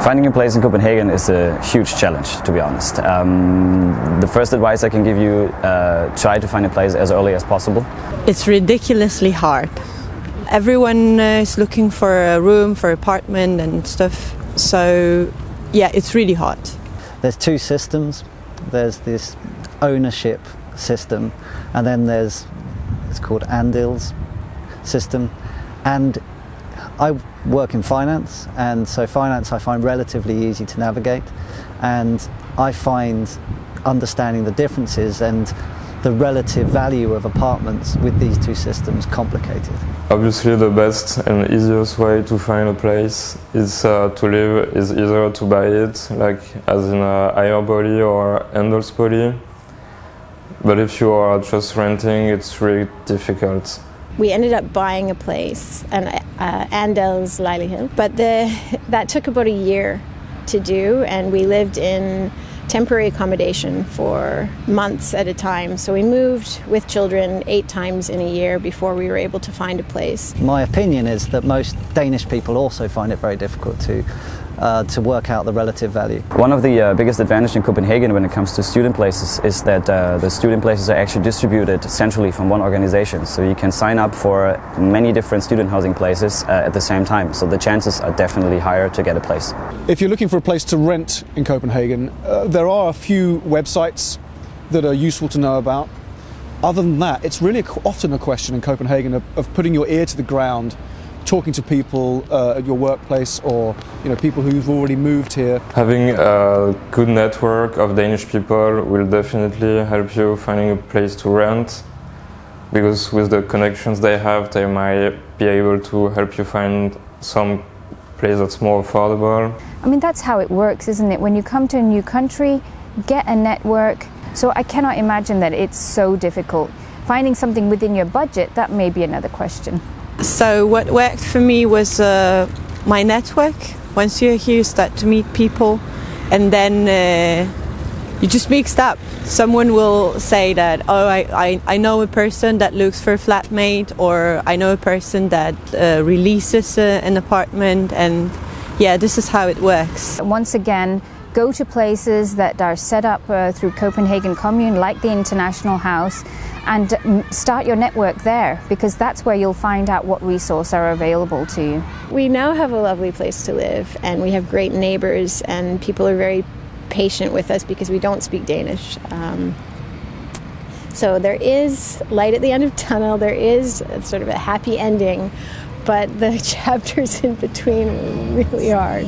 Finding a place in Copenhagen is a huge challenge, to be honest. The first advice I can give you, try to find a place as early as possible. It's ridiculously hard. Everyone is looking for a room, for apartment and stuff. So yeah, it's really hard. There's two systems. There's this ownership system, and then it's called Andils system. And I work in finance, and so finance I find relatively easy to navigate, and I find understanding the differences and the relative value of apartments with these two systems complicated. Obviously the best and easiest way to find a place is to live is either to buy it, like as in a Eierbody or Andelsbody, but if you are just renting, it's really difficult. We ended up buying a place, an Andels Lejlighed, but that took about a year to do, and we lived in temporary accommodation for months at a time. So we moved with children 8 times in a year before we were able to find a place. My opinion is that most Danish people also find it very difficult to work out the relative value. One of the biggest advantages in Copenhagen when it comes to student places is that the student places are actually distributed centrally from one organization. So you can sign up for many different student housing places at the same time. So the chances are definitely higher to get a place. If you're looking for a place to rent in Copenhagen, there are a few websites that are useful to know about. Other than that, it's really often a question in Copenhagen of putting your ear to the ground, talking to people at your workplace, or people who've already moved here. Having a good network of Danish people will definitely help you finding a place to rent, because with the connections they have, they might be able to help you find some place that's more affordable. I mean, that's how it works, isn't it? When you come to a new country, get a network. So I cannot imagine that it's so difficult. Finding something within your budget, that may be another question. So what worked for me was my network. Once you're here, you start to meet people, and then you just mix up. Someone will say that, oh, I know a person that looks for a flatmate, or I know a person that releases an apartment, and yeah, this is how it works. Once again, go to places that are set up through Copenhagen Commune, like the International House, and start your network there, because that's where you'll find out what resources are available to you. We now have a lovely place to live, and we have great neighbors, and people are very patient with us because we don't speak Danish. So there is light at the end of the tunnel, there is sort of a happy ending, but the chapters in between are really hard.